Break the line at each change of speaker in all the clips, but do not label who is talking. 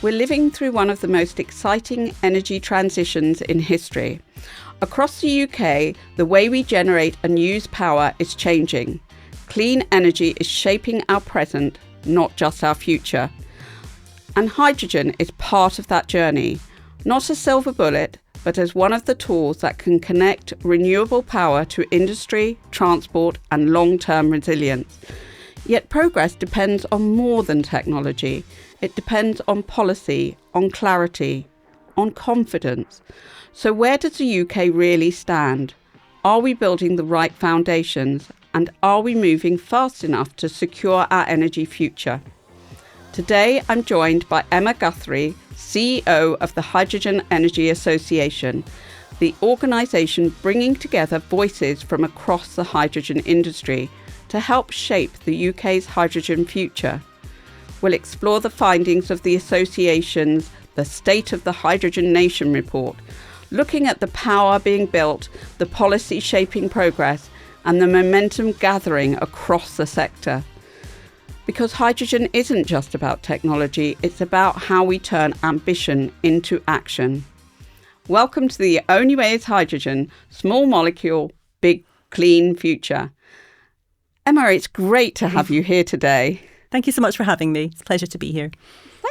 We're living through one of the most exciting energy transitions in history. Across the UK, the way we generate and use power is changing. Clean energy is shaping our present, not just our future. And hydrogen is part of that journey, not a silver bullet, but as one of the tools that can connect renewable power to industry, transport, and long-term resilience. Yet progress depends on more than technology. It depends on policy, on clarity, on confidence. So where does the UK really stand? Are we building the right foundations? And are we moving fast enough to secure our energy future? Today, I'm joined by Emma Guthrie, CEO of the Hydrogen Energy Association, the organisation bringing together voices from across the hydrogen industry to help shape the UK's hydrogen future. We'll explore the findings of the association's The State of the Hydrogen Nation report, looking at the power being built, the policy shaping progress, and the momentum gathering across the sector. Because hydrogen isn't just about technology, it's about how we turn ambition into action. Welcome to The Only Way is Hydrogen, small molecule, big clean future. Emma, it's great to have you here today.
Thank you so much for having me. It's a pleasure to be here.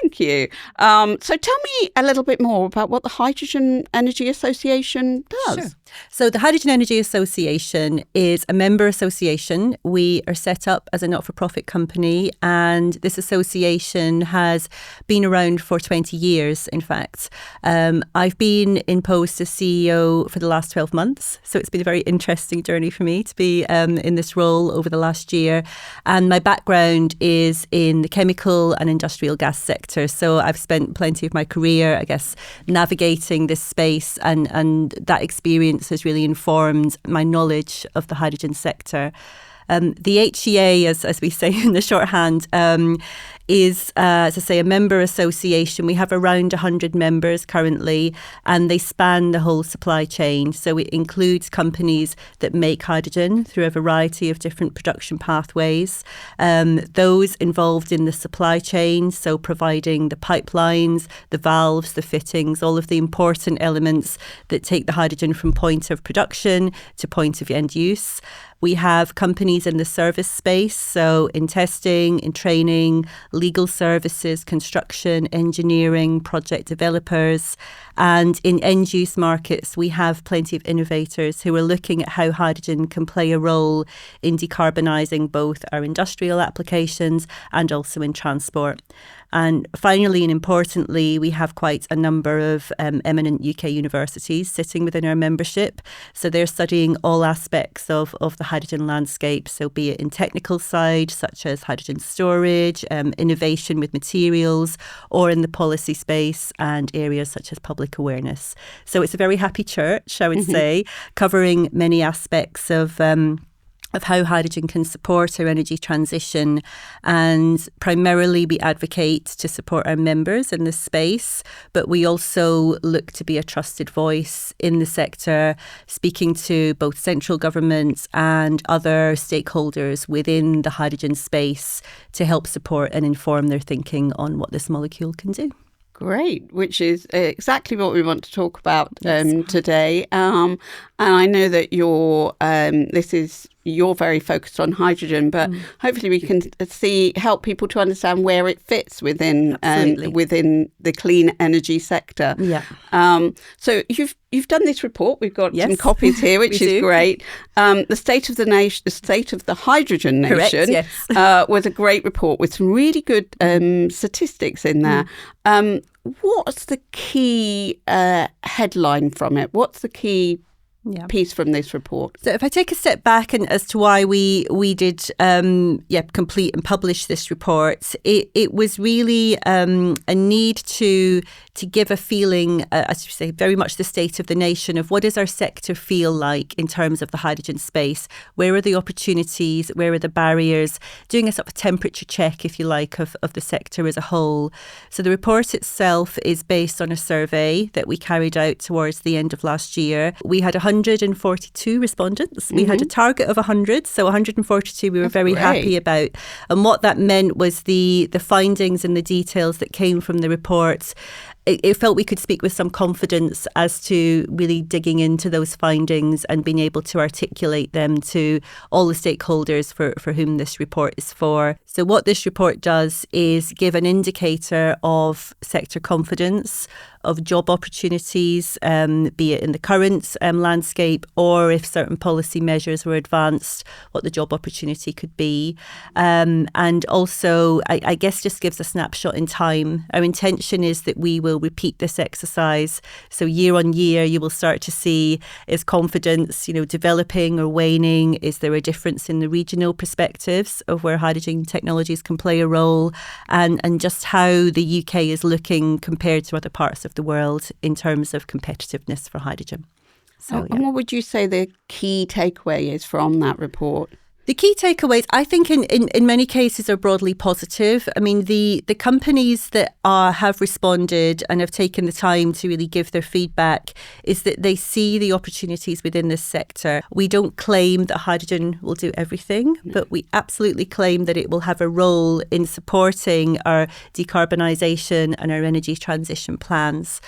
Thank you. So tell me a little bit more about what the Hydrogen Energy Association does.
Sure. So the Hydrogen Energy Association is a member association. We are set up as a not-for-profit company, and this association has been around for 20 years, in fact. I've been in post as CEO for the last 12 months, so it's been a very interesting journey for me to be in this role over the last year. And my background is in the chemical and industrial gas sector, so I've spent plenty of my career, I guess, navigating this space, and that experience has really informed my knowledge of the hydrogen sector. The HEA, as we say in the shorthand, is, as I say, a member association. We have around 100 members currently, and they span the whole supply chain. So it includes companies that make hydrogen through a variety of different production pathways. Those involved in the supply chain, so providing the pipelines, the valves, the fittings, all of the important elements that take the hydrogen from point of production to point of end use. We have companies in the service space, so in testing, in training, legal services, construction, engineering, project developers. And in end-use markets, we have plenty of innovators who are looking at how hydrogen can play a role in decarbonising both our industrial applications and also in transport. And finally and importantly, we have quite a number of eminent UK universities sitting within our membership. So they're studying all aspects of the hydrogen landscape. So be it in technical side, such as hydrogen storage, innovation with materials, or in the policy space and areas such as public awareness. So it's a very happy church, I would say, covering many aspects of how hydrogen can support our energy transition. And primarily we advocate to support our members in this space, but we also look to be a trusted voice in the sector, speaking to both central governments and other stakeholders within the hydrogen space to help support and inform their thinking on what this molecule can do.
Great, which is exactly what we want to talk about today. And I know that you're very focused on hydrogen, but hopefully we can help people to understand where it fits within within the clean energy sector. Yeah. So you've done this report. We've got some copies here, which is great. The State of the Nation, the State of the Hydrogen Nation, was a great report with some really good statistics in there. What's the key headline from it? What's the key piece from this report?
So if I take a step back and as to why we did complete and publish this report, it was really a need to give a feeling, as you say, very much the state of the nation of what does our sector feel like in terms of the hydrogen space? Where are the opportunities? Where are the barriers? Doing a sort of temperature check, if you like, of the sector as a whole. So the report itself is based on a survey that we carried out towards the end of last year. We had 100 142 respondents. We had a target of 100, so 142 we were very
great.
happy about. And what that meant was the findings and the details that came from the reports. It felt we could speak with some confidence as to really digging into those findings and being able to articulate them to all the stakeholders for whom this report is for. So what this report does is give an indicator of sector confidence, of job opportunities, be it in the current landscape or if certain policy measures were advanced, what the job opportunity could be. And also, I guess, just gives a snapshot in time. Our intention is that we will repeat this exercise. So year on year, you will start to see, is confidence, developing or waning? Is there a difference in the regional perspectives of where hydrogen technologies can play a role? And just how the UK is looking compared to other parts of the world in terms of competitiveness for hydrogen. So,
And what would you say the key takeaway is from that report?
The key takeaways, I think, in many cases are broadly positive. I mean, the companies that have responded and have taken the time to really give their feedback is that they see the opportunities within this sector. We don't claim that hydrogen will do everything, but we absolutely claim that it will have a role in supporting our decarbonisation and our energy transition plans.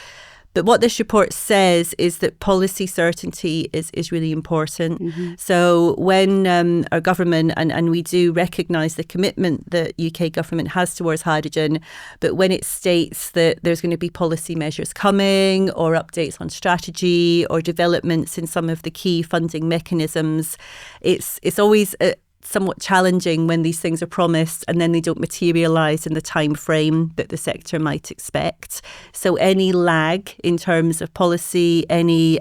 But what this report says is that policy certainty is really important. So when our government, and we do recognise the commitment that UK government has towards hydrogen, but when it states that there's going to be policy measures coming or updates on strategy or developments in some of the key funding mechanisms, it's always somewhat challenging when these things are promised and then they don't materialise in the time frame that the sector might expect. So any lag in terms of policy, any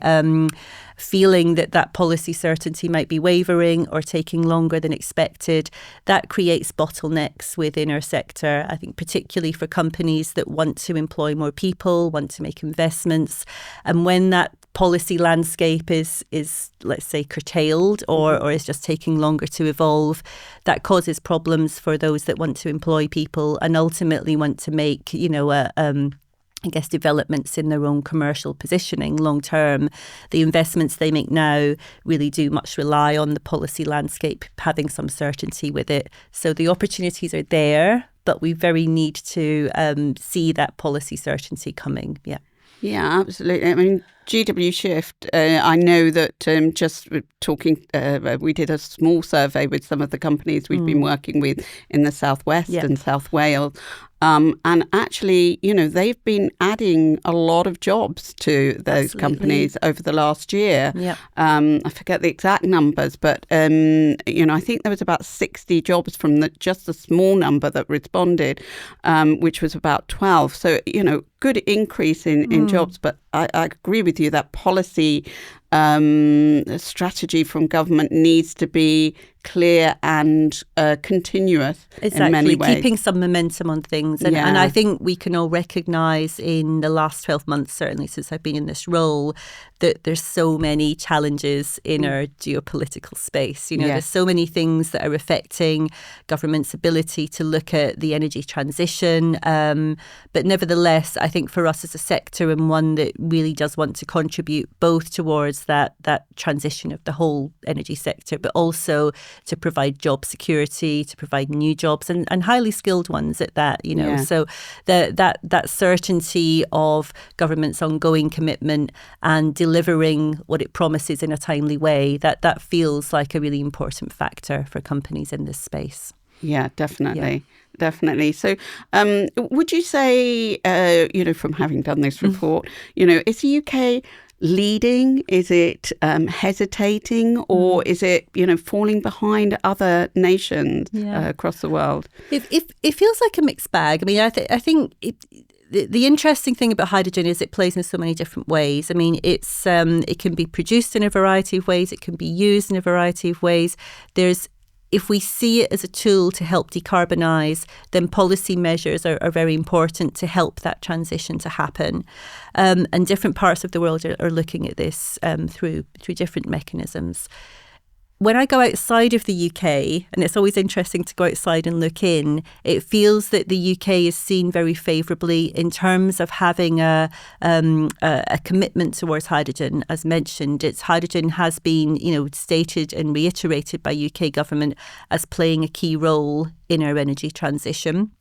feeling that policy certainty might be wavering or taking longer than expected, that creates bottlenecks within our sector, I think particularly for companies that want to employ more people, want to make investments. And when that policy landscape is let's say curtailed or is just taking longer to evolve, that causes problems for those that want to employ people and ultimately want to make I guess developments in their own commercial positioning long term. The investments they make now really do much rely on the policy landscape having some certainty with it. So the opportunities are there, but we very need to see that policy certainty coming.
Yeah, absolutely. I mean, GW Shift, I know that just talking, we did a small survey with some of the companies we've been working with in the Southwest and South Wales. And actually, they've been adding a lot of jobs to those companies over the last year. I forget the exact numbers, but, I think there was about 60 jobs from just a small number that responded, which was about 12. So, good increase in jobs. But I agree with you that policy strategy from government needs to be clear and continuous in many ways.
Keeping some momentum on things. And I think we can all recognise in the last 12 months, certainly since I've been in this role, that there's so many challenges in our geopolitical space. There's so many things that are affecting government's ability to look at the energy transition. But nevertheless, I think for us as a sector and one that really does want to contribute both towards that transition of the whole energy sector, but also to provide job security, to provide new jobs and highly skilled ones at that, So that certainty of government's ongoing commitment and delivering what it promises in a timely way, that feels like a really important factor for companies in this space.
Yeah, definitely. Definitely. So would you say, from having done this report, is the UK leading? Is it hesitating? Or is it, falling behind other nations across the world?
It feels like a mixed bag. I mean, I think the interesting thing about hydrogen is it plays in so many different ways. I mean, it can be produced in a variety of ways. It can be used in a variety of ways. If we see it as a tool to help decarbonise, then policy measures are very important to help that transition to happen. And different parts of the world are looking at this through different mechanisms. when I go outside of the UK, and it's always interesting to go outside and look in, it feels that the UK is seen very favourably in terms of having a commitment towards hydrogen. As mentioned, hydrogen has been, stated and reiterated by UK government as playing a key role in our energy transition.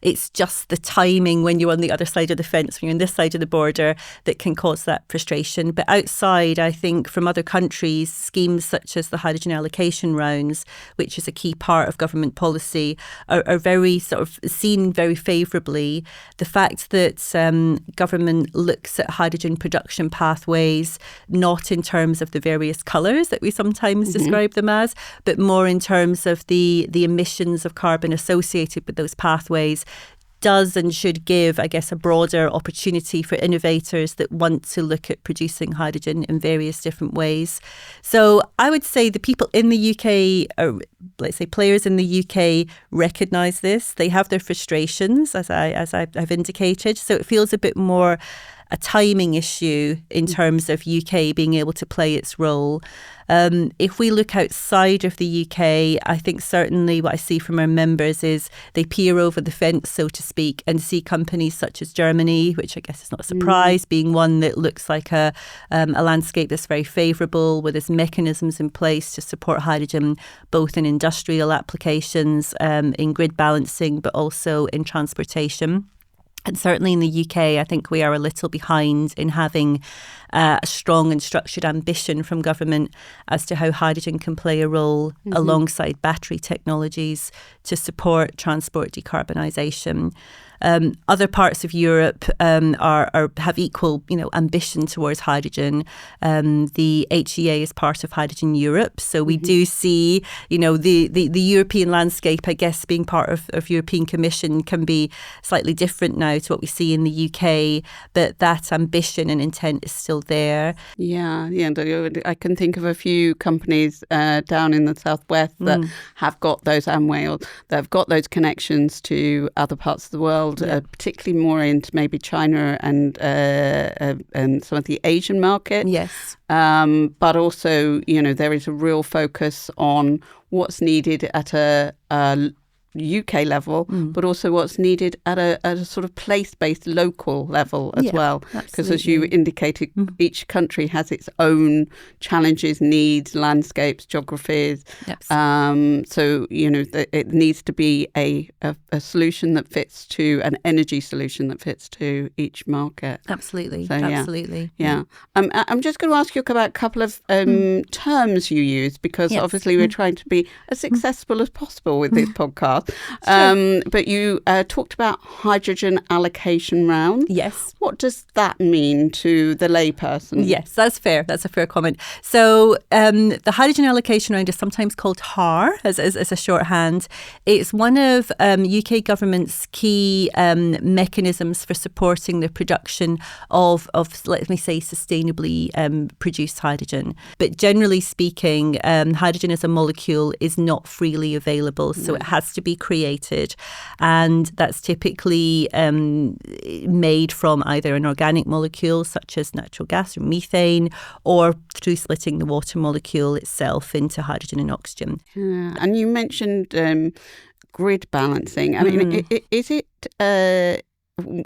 It's just the timing when you're on the other side of the fence, when you're on this side of the border, that can cause that frustration. But outside, I think from other countries, schemes such as the hydrogen allocation rounds, which is a key part of government policy, are very sort of seen very favourably. The fact that government looks at hydrogen production pathways, not in terms of the various colours that we sometimes describe them as, but more in terms of the emissions of carbon associated with those pathways, does and should give, I guess, a broader opportunity for innovators that want to look at producing hydrogen in various different ways. So I would say the people in the UK, or let's say players in the UK, recognise this. They have their frustrations, as I've indicated. So it feels a bit more a timing issue in terms of UK being able to play its role. If we look outside of the UK, I think certainly what I see from our members is they peer over the fence, so to speak, and see companies such as Germany, which I guess is not a surprise, being one that looks like a landscape that's very favourable, with its mechanisms in place to support hydrogen, both in industrial applications, in grid balancing, but also in transportation. And certainly in the UK, I think we are a little behind in having a strong and structured ambition from government as to how hydrogen can play a role alongside battery technologies to support transport decarbonisation. Other parts of Europe have equal, ambition towards hydrogen. The HEA is part of Hydrogen Europe, so we do see, the European landscape, I guess, being part of European Commission can be slightly different now to what we see in the UK, but that ambition and intent is still there.
Yeah. I can think of a few companies down in the southwest that have got those Amway, they've got those connections to other parts of the world. Particularly more into maybe China and some of the Asian market.
Yes.
But also, there is a real focus on what's needed at a UK level, but also what's needed at a sort of place-based local level as well. Because as you indicated, each country has its own challenges, needs, landscapes, geographies. So, it needs to be a solution that fits to, an energy solution that fits to each market.
Absolutely.
So,
Absolutely.
Yeah. I'm just going to ask you about a couple of terms you use, because obviously we're trying to be as successful as possible with this podcast. But you talked about hydrogen allocation round.
Yes.
What does that mean to the layperson?
Yes, that's fair. That's a fair comment. So the hydrogen allocation round is sometimes called HAR as a shorthand. It's one of UK government's key mechanisms for supporting the production of let me say, sustainably produced hydrogen. But generally speaking, hydrogen as a molecule is not freely available, so it has to be created, and that's typically made from either an organic molecule such as natural gas or methane, or through splitting the water molecule itself into hydrogen and oxygen.
And you mentioned grid balancing. I mean, is it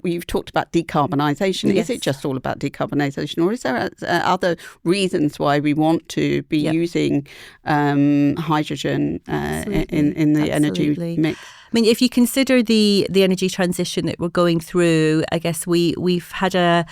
you've talked about decarbonisation.
Yes.
Is it just all about decarbonisation, or is there other reasons why we want to be using hydrogen in the energy mix?
I mean, if you consider the energy transition that we're going through, I guess we've had a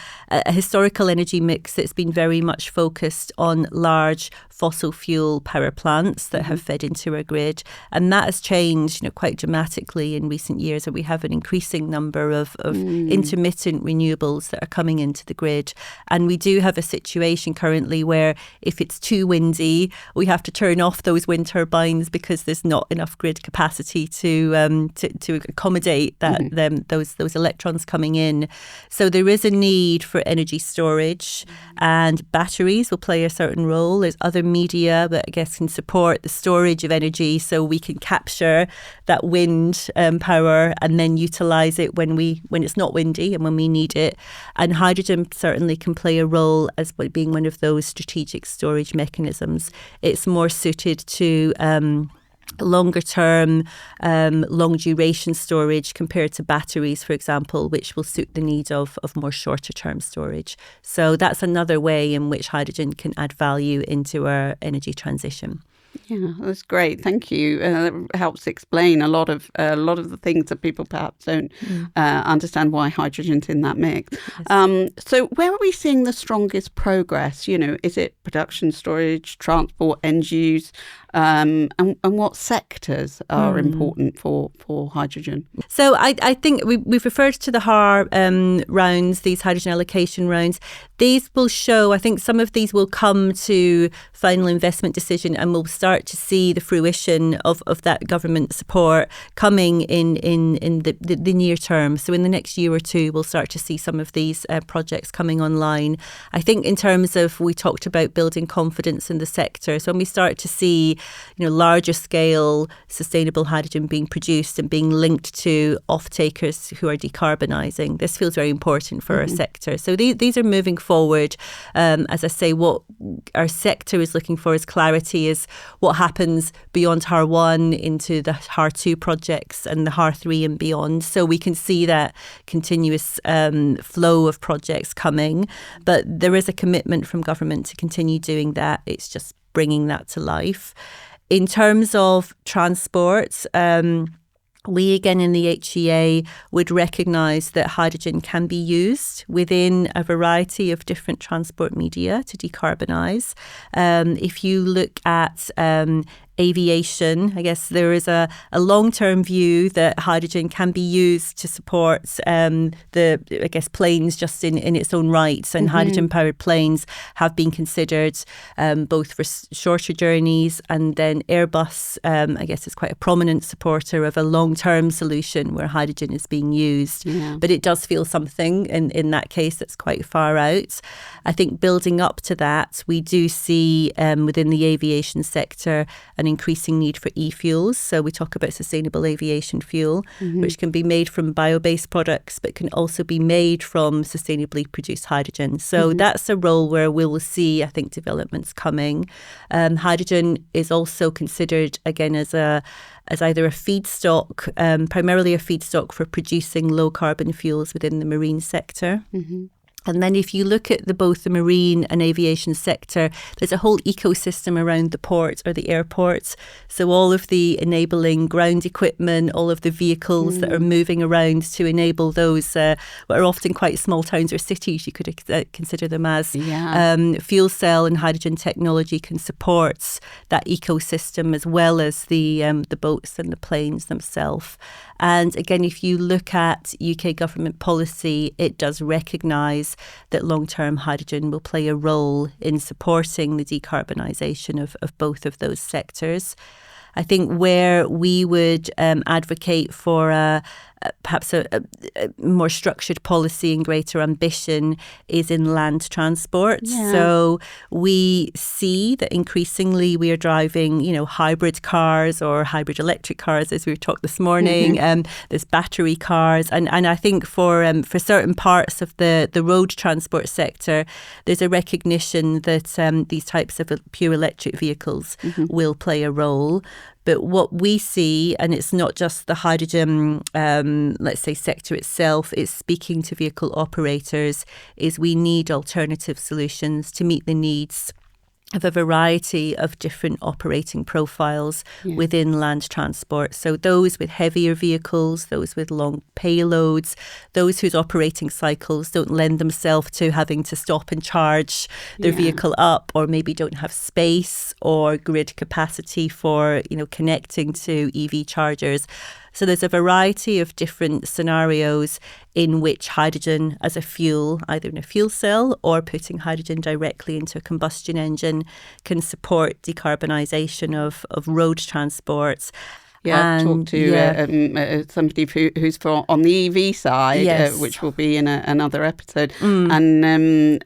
historical energy mix that's been very much focused on large fossil fuel power plants that have fed into our grid, and that has changed, quite dramatically in recent years. And we have an increasing number of intermittent renewables that are coming into the grid, and we do have a situation currently where if it's too windy, we have to turn off those wind turbines because there's not enough grid capacity to to accommodate that those electrons coming in. So there is a need for energy storage, and batteries will play a certain role. There's other media that I guess can support the storage of energy, so we can capture that wind power and then utilise it when it's not windy and when we need it. And hydrogen certainly can play a role as being one of those strategic storage mechanisms. It's more suited to longer term, long duration storage compared to batteries, for example, which will suit the need of more shorter term storage. So that's another way in which hydrogen can add value into our energy transition.
Yeah, that's great. Thank you. That helps explain a lot of the things that people perhaps don't understand why hydrogen's in that mix.
Yes.
So where are we seeing the strongest progress? Is it production, storage, transport, end use? And what sectors are important for hydrogen?
So I think we've referred to the HAR rounds, these hydrogen allocation rounds. These will show, I think some of these will come to final investment decision, and we'll start to see the fruition of that government support coming in the near term. So in the next year or two, we'll start to see some of these projects coming online. I think in terms of, we talked about building confidence in the sector. So when we start to see larger scale sustainable hydrogen being produced and being linked to off-takers who are decarbonising, this feels very important for our sector. So these are moving forward. As I say, what our sector is looking for is clarity, is what happens beyond HAR1 into the HAR2 projects and the HAR3 and beyond. So we can see that continuous flow of projects coming. But there is a commitment from government to continue doing that. It's just bringing that to life. In terms of transport, we again in the HEA would recognise that hydrogen can be used within a variety of different transport media to decarbonise. If you look at aviation, I guess there is a long-term view that hydrogen can be used to support planes just in its own right. And hydrogen-powered planes have been considered both for shorter journeys, and then Airbus, I guess, is quite a prominent supporter of a long-term solution where hydrogen is being used. Yeah. But it does feel something in that case that's quite far out. I think building up to that, we do see within the aviation sector an increasing need for e-fuels. So we talk about sustainable aviation fuel, which can be made from bio-based products, but can also be made from sustainably produced hydrogen. So that's a role where we will see, I think, developments coming. Hydrogen is also considered, again, as either a feedstock, primarily a feedstock for producing low carbon fuels within the marine sector. And then if you look at both the marine and aviation sector, there's a whole ecosystem around the port or the airports. So all of the enabling ground equipment, all of the vehicles that are moving around to enable those, what are often quite small towns or cities, you could consider them as. Yeah. Fuel cell and hydrogen technology can support that ecosystem, as well as the boats and the planes themselves. And again, if you look at UK government policy, it does recognise that long-term hydrogen will play a role in supporting the decarbonisation of both of those sectors. I think where we would advocate for perhaps a more structured policy and greater ambition is in land transport. Yeah. So we see that increasingly we are driving, hybrid cars or hybrid electric cars, as we talked this morning. There's battery cars, and I think for certain parts of the road transport sector, there's a recognition that these types of pure electric vehicles will play a role. But what we see, and it's not just the hydrogen, let's say, sector itself, it's speaking to vehicle operators, is we need alternative solutions to meet the needs of a variety of different operating profiles within land transport. So those with heavier vehicles, those with long payloads, those whose operating cycles don't lend themselves to having to stop and charge their vehicle up, or maybe don't have space or grid capacity for, connecting to EV chargers. So there's a variety of different scenarios in which hydrogen as a fuel, either in a fuel cell or putting hydrogen directly into a combustion engine, can support decarbonisation of road transport.
I've talked to somebody who's on the EV side,
Yes.
which will be in another episode. And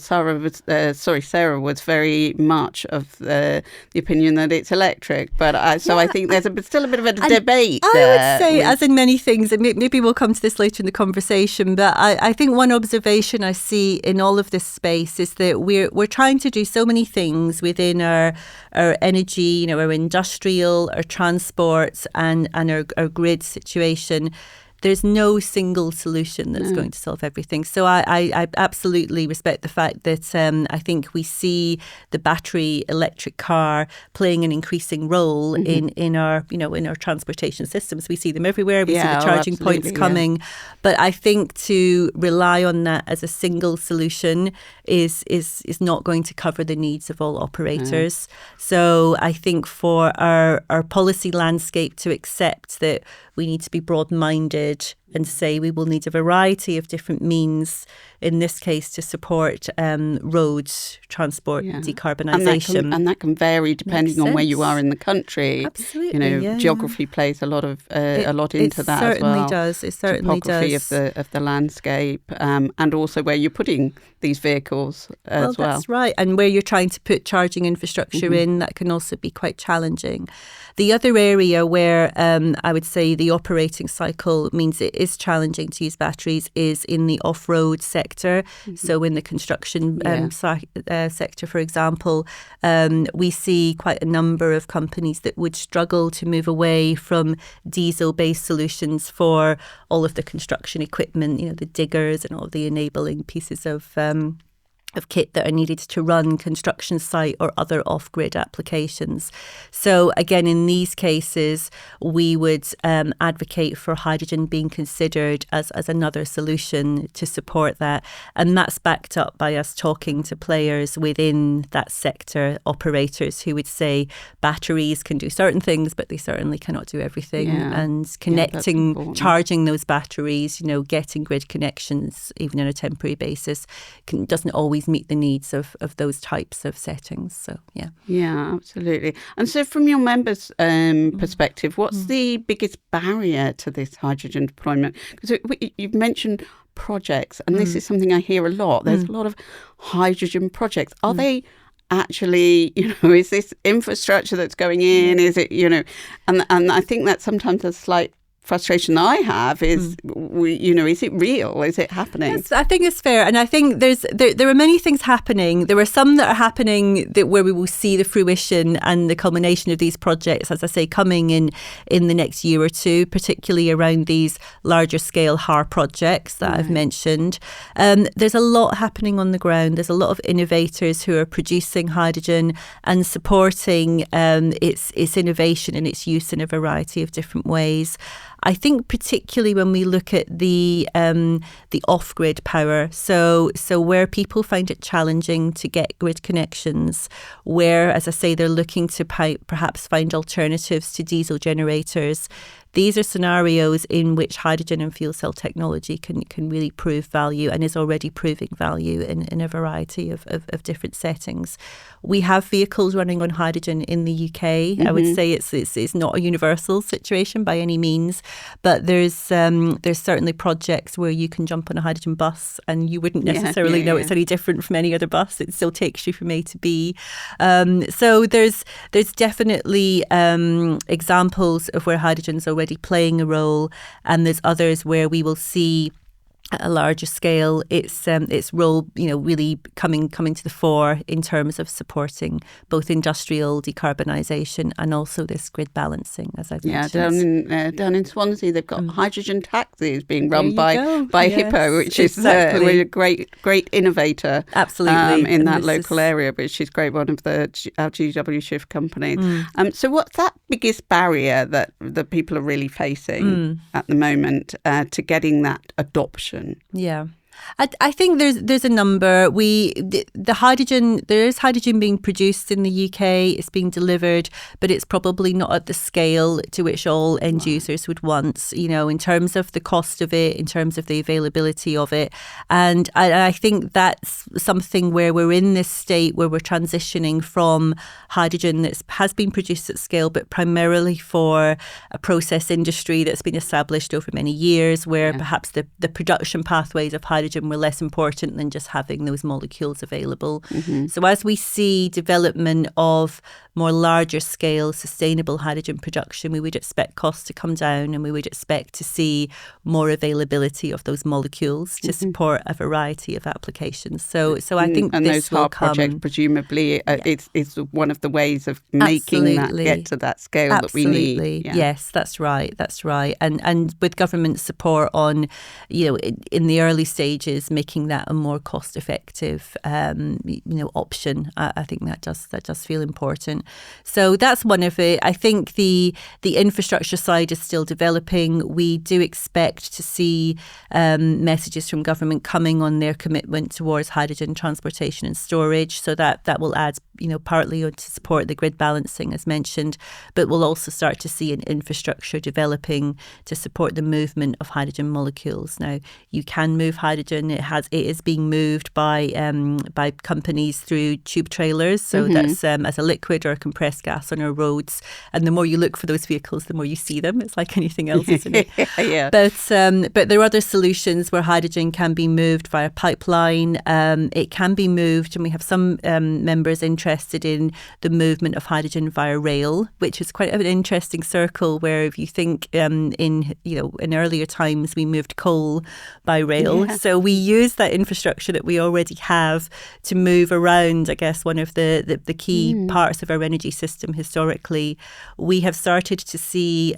Sarah was very much of the opinion that it's electric. But I think there's still a bit of a debate.
I would say, as in many things, and maybe we'll come to this later in the conversation, but I think one observation I see in all of this space is that we're trying to do so many things within our energy, our industrial, our transport, and our grid situation. There's no single solution that's going to solve everything. So I absolutely respect the fact that I think we see the battery electric car playing an increasing role in our transportation systems. We see them everywhere. We see the charging points coming. Yeah. But I think to rely on that as a single solution is not going to cover the needs of all operators. So I think for our policy landscape to accept that we need to be broad-minded and say we will need a variety of different means, in this case, to support road transport decarbonisation.
And that can vary depending on where you are in the country.
Absolutely,
geography plays a lot into that as well.
It certainly
Topography
does.
of the landscape, and also where you're putting these vehicles as well.
That's right. And where you're trying to put charging infrastructure in, that can also be quite challenging. The other area where I would say the operating cycle means it is challenging to use batteries is in the off-road sector. So in the construction sector, for example, we see quite a number of companies that would struggle to move away from diesel-based solutions for all of the construction equipment, the diggers and all of the enabling pieces of kit that are needed to run construction site or other off-grid applications. So again, in these cases, we would advocate for hydrogen being considered as another solution to support that. And that's backed up by us talking to players within that sector, operators who would say batteries can do certain things, but they certainly cannot do everything. And connecting, charging those batteries, getting grid connections, even on a temporary basis, doesn't always meet the needs of those types of settings. So,
Yeah, absolutely. And so from your members' perspective, what's the biggest barrier to this hydrogen deployment? Because you've mentioned projects, and this is something I hear a lot. There's a lot of hydrogen projects. Are they actually, is this infrastructure that's going in? Is it, and I think that sometimes a slight frustration I have is, is it real? Is it happening?
Yes, I think it's fair. And I think there are many things happening. There are some that are happening where we will see the fruition and the culmination of these projects, as I say, coming in the next year or two, particularly around these larger scale HAR projects that I've mentioned. There's a lot happening on the ground. There's a lot of innovators who are producing hydrogen and supporting its innovation and its use in a variety of different ways. I think particularly when we look at the off-grid power, so where people find it challenging to get grid connections, where, as I say, they're looking to perhaps find alternatives to diesel generators. These are scenarios in which hydrogen and fuel cell technology can really prove value and is already proving value in a variety of different settings. We have vehicles running on hydrogen in the UK. I would say it's not a universal situation by any means, but there's certainly projects where you can jump on a hydrogen bus and you wouldn't necessarily know it's any different from any other bus. It still takes you from A to B. So there's definitely examples of where hydrogen's already playing a role, and there's others where we will see at a larger scale its role really coming to the fore in terms of supporting both industrial decarbonisation and also this grid balancing, as I've mentioned.
Down in Swansea they've got hydrogen taxis being run by Hippo, which is a great innovator in that local area, which is great, one of our GW Shift companies. So what's that biggest barrier that people are really facing at the moment to getting that adoption?
Yeah. I think there's a number. The hydrogen, there is hydrogen being produced in the UK. It's being delivered, but it's probably not at the scale to which all end users would want, in terms of the cost of it, in terms of the availability of it. And I think that's something where we're in this state where we're transitioning from hydrogen that has been produced at scale, but primarily for a process industry that's been established over many years, where perhaps the production pathways of hydrogen were less important than just having those molecules available. So as we see development of more larger scale sustainable hydrogen production, we would expect costs to come down, and we would expect to see more availability of those molecules to support a variety of applications. So I think
and
this
those
will
HARP
come.
projects, presumably, it's one of the ways of making that get to that scale that we need.
Yeah. Yes, that's right. And with government support on, in the early stages, making that a more cost effective, option. I think that does feel important. So that's one of it. I think the infrastructure side is still developing. We do expect to see messages from government coming on their commitment towards hydrogen transportation and storage. So that will add, partly to support the grid balancing, as mentioned, but we'll also start to see an infrastructure developing to support the movement of hydrogen molecules. Now, you can move hydrogen. It is being moved by companies through tube trailers. So that's as a liquid or a compressed gas on our roads. And the more you look for those vehicles, the more you see them. It's like anything else, isn't it?
Yeah.
But there are other solutions where hydrogen can be moved via pipeline. It can be moved, and we have some members interested in the movement of hydrogen via rail, which is quite an interesting circle, where if you think in earlier times we moved coal by rail. Yeah. So we use that infrastructure that we already have to move around, I guess, one of the key parts of our energy system historically. We have started to see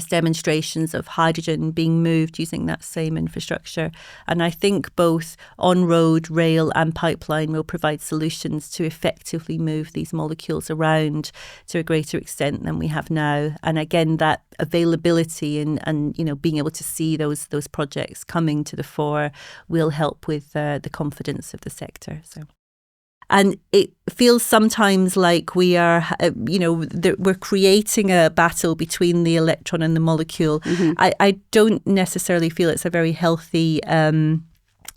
demonstrations of hydrogen being moved using that same infrastructure. And I think both on-road, rail and pipeline will provide solutions to effectively move these molecules around to a greater extent than we have now. And again, that availability and being able to see those projects coming to the fore will help with the confidence of the sector. And it feels sometimes like we are, we're creating a battle between the electron and the molecule. I don't necessarily feel it's a very healthy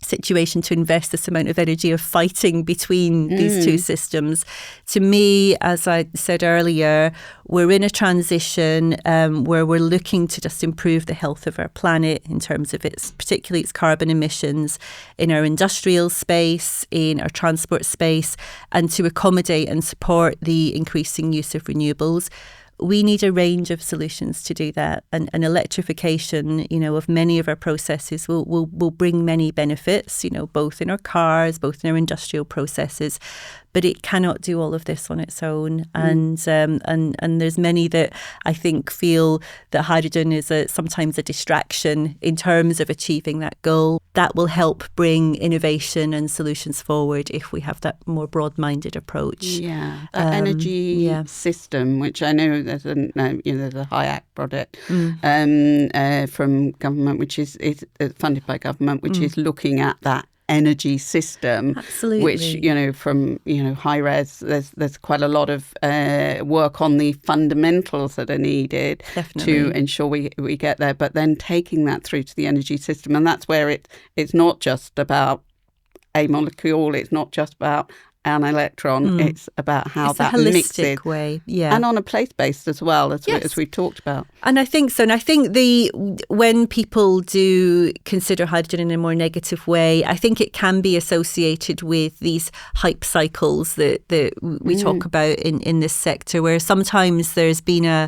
situation to invest this amount of energy of fighting between these two systems. To me, as I said earlier, we're in a transition where we're looking to just improve the health of our planet in terms of particularly its carbon emissions in our industrial space, in our transport space, and to accommodate and support the increasing use of renewables. We need a range of solutions to do that, and electrification, of many of our processes will bring many benefits, both in our cars, both in our industrial processes. But it cannot do all of this on its own, and there's many that I think feel that hydrogen is sometimes a distraction in terms of achieving that goal. That will help bring innovation and solutions forward if we have that more broad-minded approach.
Yeah, the energy system, which I know there's a HIAC project from government, which is funded by government, which is looking at that energy system.
Absolutely.
Which, from high res, there's quite a lot of work on the fundamentals that are needed to ensure we get there, but then taking that through to the energy system. And that's where it's not just about a molecule, it's not just about an electron, it's about how that mixes.
It's a holistic way, yeah.
And on a place-based as well, as we've talked about.
And I think so. And I think when people do consider hydrogen in a more negative way, I think it can be associated with these hype cycles that we talk about in this sector, where sometimes there's been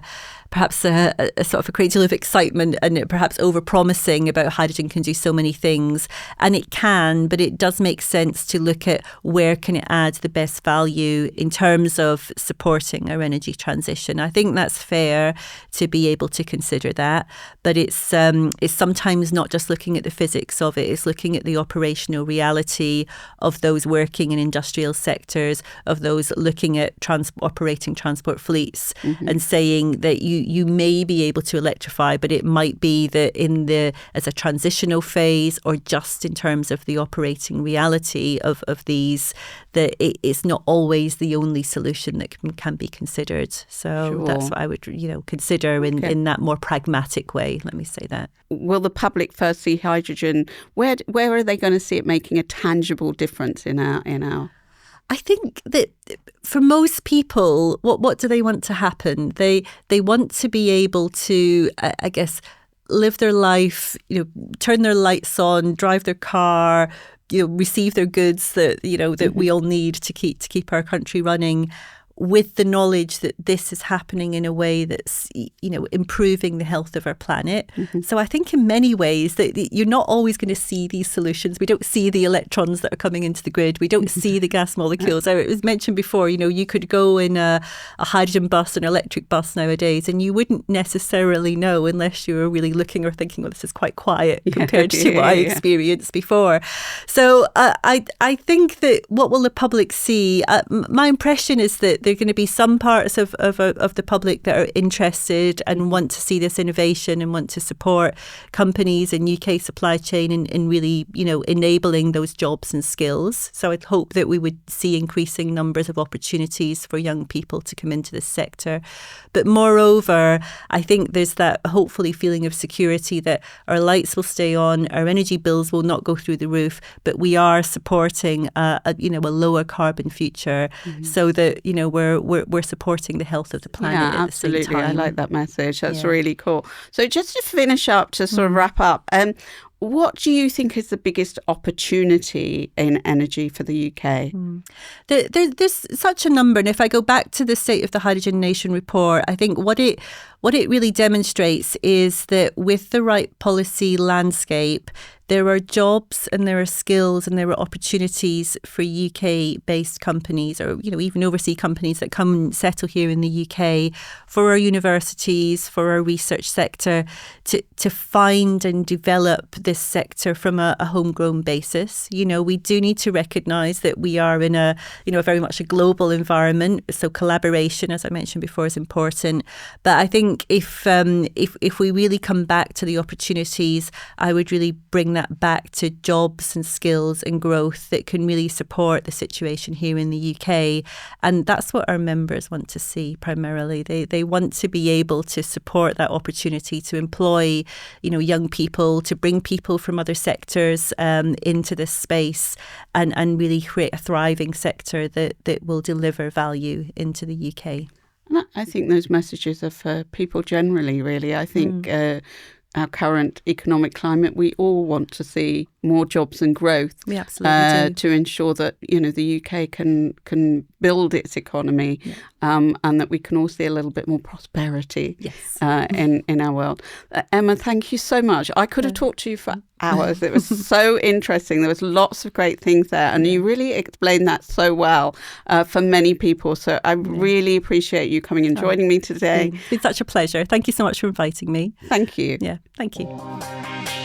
perhaps a sort of a great deal of excitement and perhaps over-promising about hydrogen can do so many things. And it can, but it does make sense to look at where can it add the best value in terms of supporting our energy transition. I think that's fair to be able to consider that. But it's sometimes not just looking at the physics of it, it's looking at the operational reality of those working in industrial sectors, of those looking at operating transport fleets and saying that you you may be able to electrify, but it might be that as a transitional phase, or just in terms of the operating reality of these, that it's not always the only solution that can be considered. So that's what I would consider in that more pragmatic way. Let me say that.
Will the public first see hydrogen? Where are they going to see it making a tangible difference in our?
I think that for most people, what do they want to happen? They want to be able to, I guess, live their life, turn their lights on, drive their car, receive their goods that we all need to keep our country running, with the knowledge that this is happening in a way that's, improving the health of our planet. So I think in many ways that you're not always going to see these solutions. We don't see the electrons that are coming into the grid. We don't see the gas molecules. It was mentioned before, you could go in a hydrogen bus, an electric bus nowadays, and you wouldn't necessarily know unless you were really looking or thinking, well, this is quite quiet compared to what I experienced before. So I think that what will the public see? My impression is that there are going to be some parts of the public that are interested and want to see this innovation and want to support companies and UK supply chain in really, enabling those jobs and skills. So I'd hope that we would see increasing numbers of opportunities for young people to come into this sector. But moreover, I think there's that hopefully feeling of security that our lights will stay on, our energy bills will not go through the roof, but we are supporting a lower carbon future, so that we're supporting the health of the planet at the same time.
Absolutely. I like that message. That's really cool. So just to finish up, to sort of wrap up, what do you think is the biggest opportunity in energy for the UK?
There's such a number. And if I go back to the State of the Hydrogen Nation report, I think what it really demonstrates is that with the right policy landscape, there are jobs and there are skills and there are opportunities for UK-based companies, or even overseas companies that come and settle here in the UK, for our universities, for our research sector, to find and develop this sector from a homegrown basis. We do need to recognise that we are in a very much a global environment, so collaboration, as I mentioned before, is important. But I think if we really come back to the opportunities, I would really bring that back to jobs and skills and growth that can really support the situation here in the UK. And that's what our members want to see primarily. They want to be able to support that opportunity to employ, young people, to bring people from other sectors into this space and really create a thriving sector that will deliver value into the UK.
I think those messages are for people generally, really. I think our current economic climate, we all want to see more jobs and growth.
We absolutely do.
To ensure that the UK can build its economy, and that we can all see a little bit more prosperity in our world. Emma, thank you so much. I could have talked to you for hours. It was so interesting. There was lots of great things there, and you really explained that so well for many people. So I really appreciate you coming and joining me today.
It's been such a pleasure. Thank you so much for inviting me.
Thank you.
Yeah, thank you.